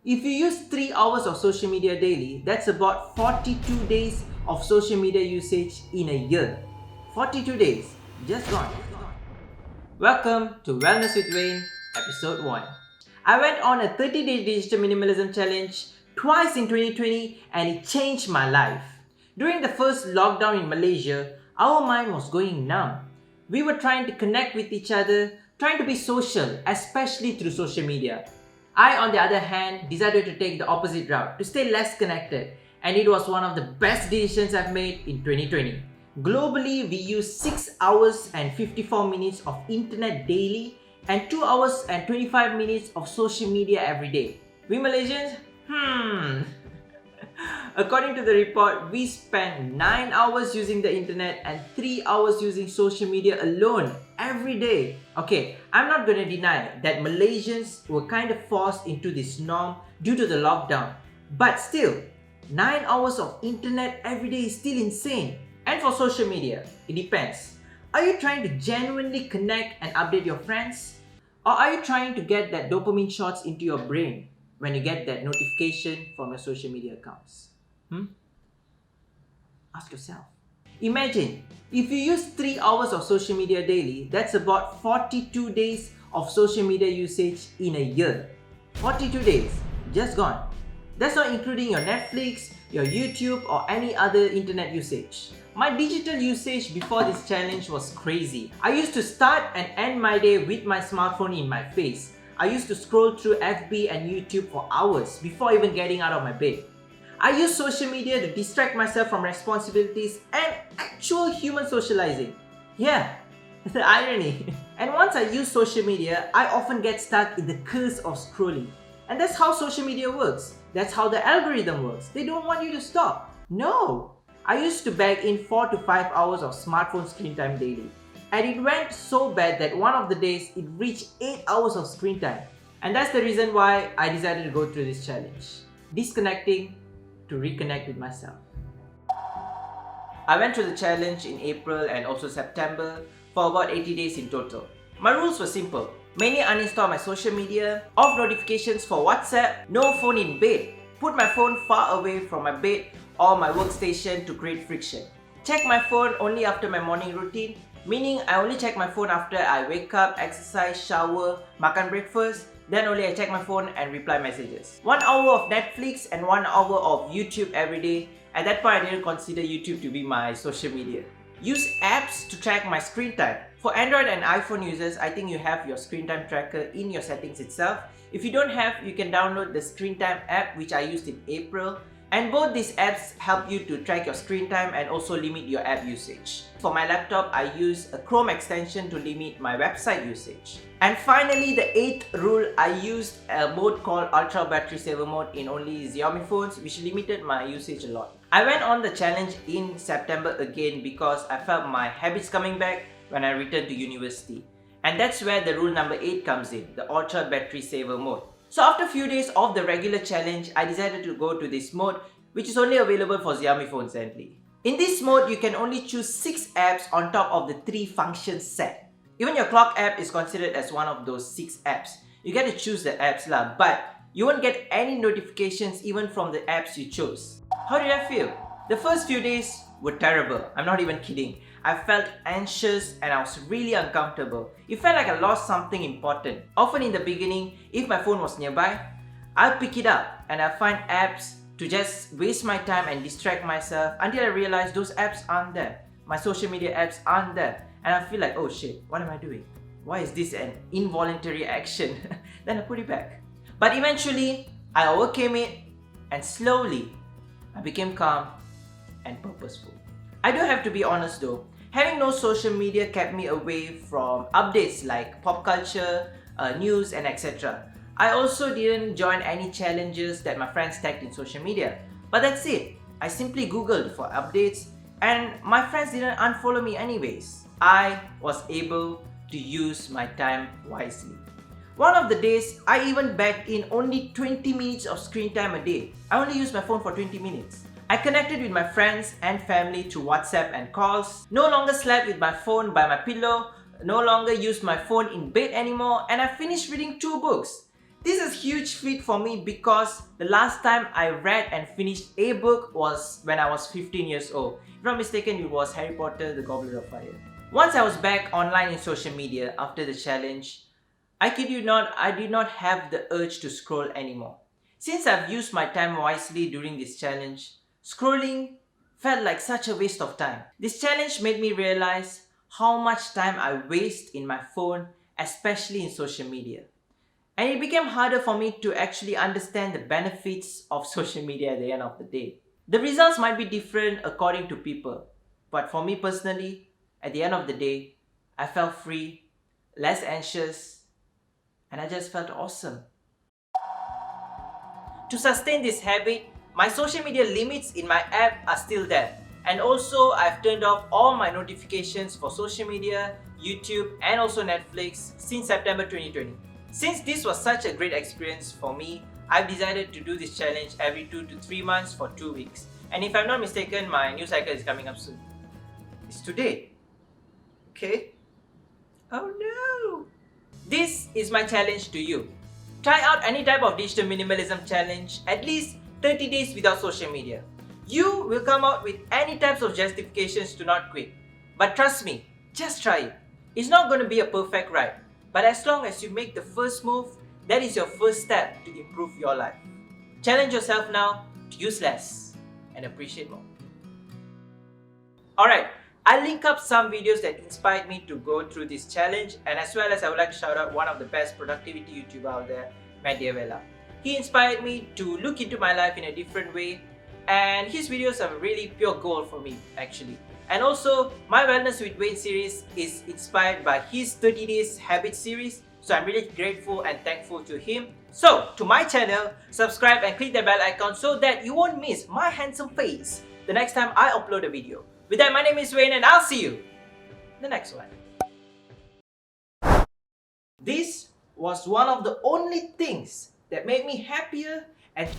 If you use 3 hours of social media daily, that's about 42 days of social media usage in a year. 42 days, just gone. Welcome to Wellness with Wayn, episode 1. I went on a 30-day digital minimalism challenge twice in 2020 and it changed my life. During the first lockdown in Malaysia, our mind was going numb. We were trying to connect with each other, trying to be social, especially through social media. I, on the other hand, decided to take the opposite route, to stay less connected, and it was one of the best decisions I've made in 2020. Globally, we use 6 hours and 54 minutes of internet daily and 2 hours and 25 minutes of social media every day. We Malaysians? According to the report, we spend 9 hours using the internet and 3 hours using social media alone every day. Okay, I'm not going to deny that Malaysians were kind of forced into this norm due to the lockdown. But still, 9 hours of internet every day is still insane. And for social media, it depends. Are you trying to genuinely connect and update your friends? Or are you trying to get that dopamine shots into your brain when you get that notification from your social media accounts? Ask yourself. Imagine, if you use 3 hours of social media daily, that's about 42 days of social media usage in a year. 42 days, just gone. That's not including your Netflix, your YouTube or any other internet usage. My digital usage before this challenge was crazy. I used to start and end my day with my smartphone in my face. I used to scroll through FB and YouTube for hours before even getting out of my bed. I use social media to distract myself from responsibilities and actual human socializing. Yeah, the irony. And once I use social media, I often get stuck in the curse of scrolling. And that's how social media works. That's how the algorithm works. They don't want you to stop. No! I used to bag in 4 to 5 hours of smartphone screen time daily. And it went so bad that one of the days it reached 8 hours of screen time. And that's the reason why I decided to go through this challenge. Disconnecting to reconnect with myself. I went through the challenge in April and also September for about 80 days in total. My rules were simple. Mainly uninstall my social media, off notifications for WhatsApp, no phone in bed, put my phone far away from my bed or my workstation to create friction. Check my phone only after my morning routine, meaning I only check my phone after I wake up, exercise, shower, makan breakfast, then only I check my phone and reply messages. 1 hour of Netflix and 1 hour of YouTube every day. At that point, I didn't consider YouTube to be my social media. Use apps to track my screen time. For Android and iPhone users, I think you have your screen time tracker in your settings itself. If you don't have, you can download the screen time app which I used in April. And both these apps help you to track your screen time and also limit your app usage. For my laptop, I use a Chrome extension to limit my website usage. And finally, the 8th rule, I used a mode called Ultra Battery Saver mode in only Xiaomi phones, which limited my usage a lot. I went on the challenge in September again because I felt my habits coming back when I returned to university. And that's where the rule number 8 comes in, the Ultra Battery Saver mode. So after a few days of the regular challenge, I decided to go to this mode, which is only available for Xiaomi phones only. In this mode, you can only choose 6 apps on top of the 3 functions set. Even your clock app is considered as one of those 6 apps. You get to choose the apps lah, but you won't get any notifications even from the apps you chose. How did I feel? The first few days were terrible. I'm not even kidding. I felt anxious and I was really uncomfortable. It felt like I lost something important. Often in the beginning, if my phone was nearby, I'll pick it up and I'll find apps to just waste my time and distract myself until I realize those apps aren't there. My social media apps aren't there. And I feel like, oh shit, what am I doing? Why is this an involuntary action? Then I put it back. But eventually, I overcame it and slowly, I became calm and purposeful. I do have to be honest though, having no social media kept me away from updates like pop culture, news and etc. I also didn't join any challenges that my friends tagged in social media. But that's it. I simply googled for updates and my friends didn't unfollow me anyways. I was able to use my time wisely. One of the days, I even bagged in only 20 minutes of screen time a day. I only used my phone for 20 minutes. I connected with my friends and family through WhatsApp and calls, no longer slept with my phone by my pillow, no longer used my phone in bed anymore, and I finished reading 2 books. This is huge feat for me because the last time I read and finished a book was when I was 15 years old. If I'm not mistaken, it was Harry Potter, the Goblet of Fire. Once I was back online in social media after the challenge, I kid you not, I did not have the urge to scroll anymore. Since I've used my time wisely during this challenge, scrolling felt like such a waste of time. This challenge made me realize how much time I waste in my phone, especially in social media. And it became harder for me to actually understand the benefits of social media at the end of the day. The results might be different according to people, but for me personally, at the end of the day, I felt free, less anxious, and I just felt awesome. To sustain this habit, my social media limits in my app are still there. And also, I've turned off all my notifications for social media, YouTube, and also Netflix since September 2020. Since this was such a great experience for me, I've decided to do this challenge every 2 to 3 months for 2 weeks. And if I'm not mistaken, my new cycle is coming up soon. It's today. Okay? Oh no! This is my challenge to you. Try out any type of digital minimalism challenge at least 30 days without social media. You will come out with any types of justifications to not quit. But trust me, just try it. It's not going to be a perfect ride. But as long as you make the first move, that is your first step to improve your life. Challenge yourself now to use less and appreciate more. Alright, I'll link up some videos that inspired me to go through this challenge, and as well as I would like to shout out one of the best productivity YouTubers out there, Matt Diavella. He inspired me to look into my life in a different way, and his videos are really pure gold for me actually. And also, my Wellness with Wayn series is inspired by his 30 Days Habit series, so I'm really grateful and thankful to him. So, to my channel, subscribe and click the bell icon so that you won't miss my handsome face the next time I upload a video. With that, my name is Wayn and I'll see you in the next one. This was one of the only things that made me happier and